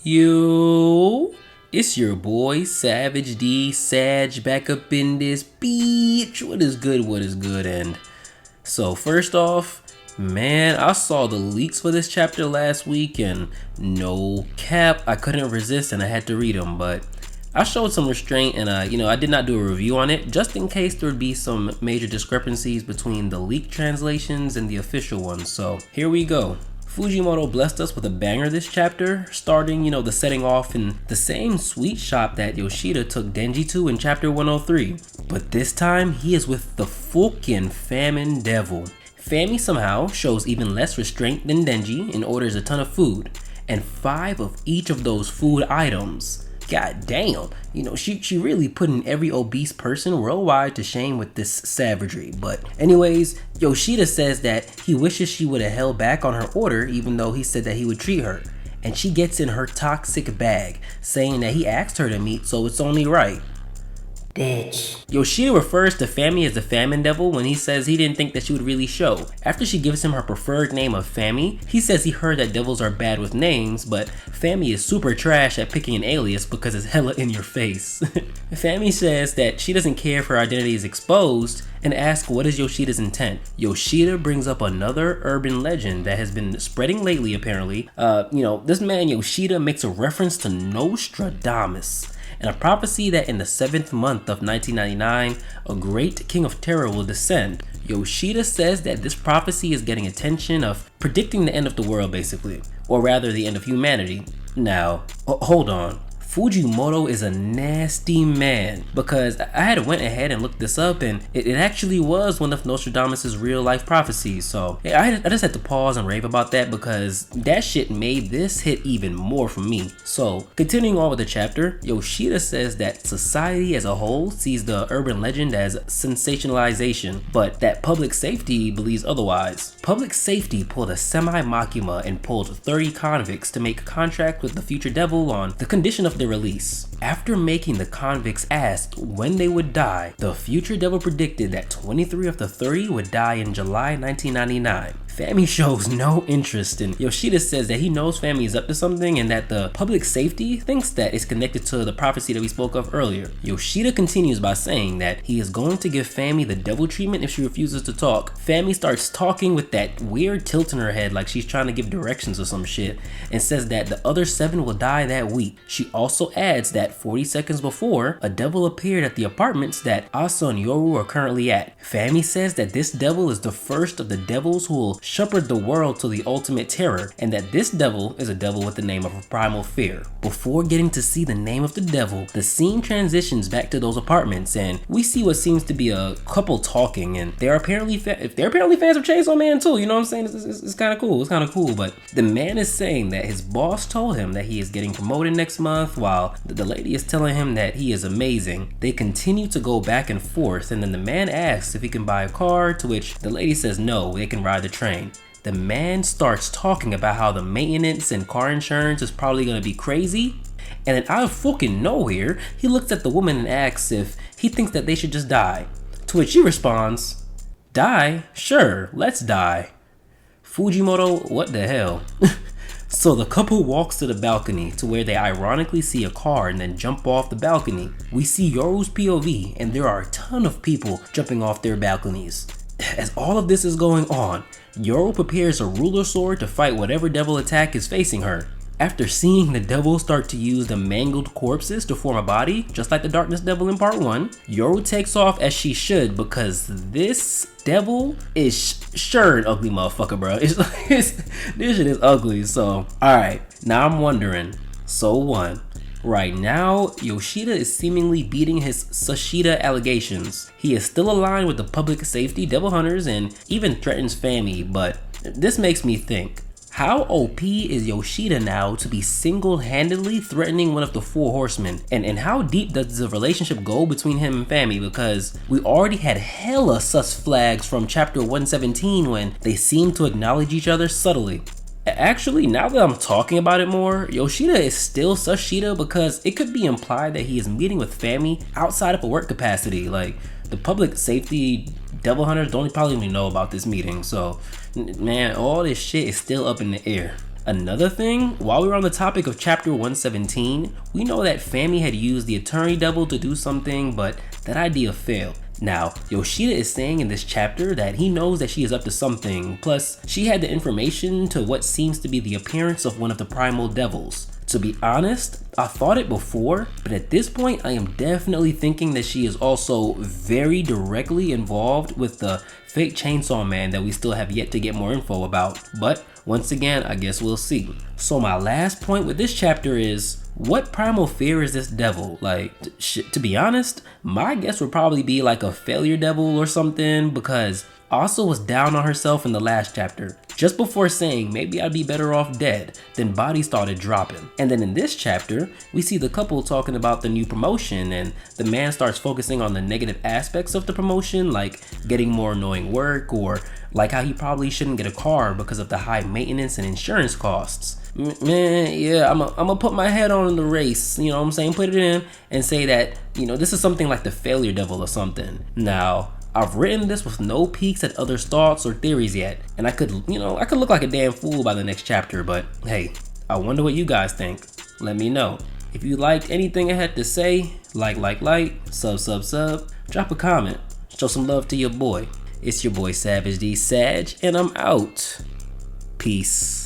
Yo, it's your boy Savage D Sag back up in this bitch. What is good? And so first off, man, I saw the leaks for this chapter last week and no cap, I couldn't resist and I had to read them, but I showed some restraint and I did not do a review on it just in case there would be some major discrepancies between the leaked translations and the official ones. So here we go. Fujimoto blessed us with a banger this chapter, starting, the setting off in the same sweet shop that Yoshida took Denji to in chapter 103. But this time, he is with the fucking famine devil. Fami somehow shows even less restraint than Denji and orders a ton of food, and 5 of each of those food items. God damn, she really putting every obese person worldwide to shame with this savagery. But anyways, Yoshida says that he wishes she would have held back on her order even though he said that he would treat her. And she gets in her toxic bag, saying that he asked her to meet, so it's only right. Bitch. Yoshida refers to Fami as the famine devil when he says he didn't think that she would really show. After she gives him her preferred name of Fami, he says he heard that devils are bad with names, but Fami is super trash at picking an alias because it's hella in your face. Fami says that she doesn't care if her identity is exposed and asks what is Yoshida's intent. Yoshida brings up another urban legend that has been spreading lately apparently. This man Yoshida makes a reference to Nostradamus, and a prophecy that in the 7th month of 1999, a great king of terror will descend. Yoshida says that this prophecy is getting attention of predicting the end of the world basically, or rather the end of humanity. Now, hold on. Fujimoto is a nasty man, because I had went ahead and looked this up and it actually was one of Nostradamus' real life prophecies. So I just had to pause and rave about that because that shit made this hit even more for me. So continuing on with the chapter, Yoshida says that society as a whole sees the urban legend as sensationalization, but that public safety believes otherwise. Public safety pulled a semi-Makima and pulled 30 convicts to make a contract with the future devil on the condition of their release. After making the convicts ask when they would die, the future devil predicted that 23 of the 30 would die in July 1999. Fami shows no interest, and Yoshida says that he knows Fami is up to something and that the public safety thinks that it's connected to the prophecy that we spoke of earlier. Yoshida continues by saying that he is going to give Fami the devil treatment if she refuses to talk. Fami starts talking with that weird tilt in her head like she's trying to give directions or some shit, and says that the other 7 will die that week. She also adds that 40 seconds before, a devil appeared at the apartments that Asa and Yoru are currently at. Fami says that this devil is the first of the devils who will shepherd the world to the ultimate terror, and that this devil is a devil with the name of Primal Fear. Before getting to see the name of the devil, the scene transitions back to those apartments, and we see what seems to be a couple talking, and they're apparently fans of Chainsaw Man too. You know what I'm saying? It's kind of cool. It's kind of cool. But the man is saying that his boss told him that he is getting promoted next month, while the lady is telling him that he is amazing. They continue to go back and forth, and then the man asks if he can buy a car, to which the lady says no, they can ride the train. The man starts talking about how the maintenance and car insurance is probably gonna be crazy, and then out of fucking nowhere, he looks at the woman and asks if he thinks that they should just die, to which she responds, "Die? Sure, let's die." Fujimoto, what the hell? So the couple walks to the balcony to where they ironically see a car and then jump off the balcony. We see Yoru's POV and there are a ton of people jumping off their balconies. As all of this is going on, Yoru prepares a ruler sword to fight whatever devil attack is facing her. After seeing the devil start to use the mangled corpses to form a body, just like the Darkness Devil in part 1, Yoru takes off as she should because this devil is sure an ugly motherfucker, bro. This shit is ugly. So, alright, now I'm wondering, so one. Right now, Yoshida is seemingly beating his Sashida allegations. He is still aligned with the public safety devil hunters and even threatens Fami, but this makes me think, how OP is Yoshida now to be single-handedly threatening one of the 4 horsemen? And how deep does the relationship go between him and Fami? Because we already had hella sus flags from chapter 117 when they seemed to acknowledge each other subtly. Actually, now that I'm talking about it more, Yoshida is still Sashida because it could be implied that he is meeting with Fami outside of a work capacity. Like, the public safety devil hunters don't probably even know about this meeting, so man, all this shit is still up in the air. Another thing, while we were on the topic of chapter 117, we know that Fami had used the Attorney Devil to do something, but that idea failed. Now, Yoshida is saying in this chapter that he knows that she is up to something, plus she had the information to what seems to be the appearance of one of the Primal Devils. To be honest, I thought it before, but at this point I am definitely thinking that she is also very directly involved with the fake Chainsaw Man that we still have yet to get more info about. But once again, I guess we'll see. So my last point with this chapter is, what Primal Fear is this devil? Like, to be honest, my guess would probably be like a failure devil or something, because Asa was down on herself in the last chapter. Just before saying maybe I'd be better off dead, then bodies started dropping. And then in this chapter, we see the couple talking about the new promotion, and the man starts focusing on the negative aspects of the promotion, like getting more annoying work, or like how he probably shouldn't get a car because of the high maintenance and insurance costs. Man, yeah, I'm gonna put my head on the race, you know what I'm saying? Put it in and say that, you know, this is something like the failure devil or something. Now, I've written this with no peeks at others' thoughts or theories yet, and I could look like a damn fool by the next chapter, but hey, I wonder what you guys think. Let me know. If you liked anything I had to say, like, sub, drop a comment, show some love to your boy. It's your boy Savage D Sag, and I'm out. Peace.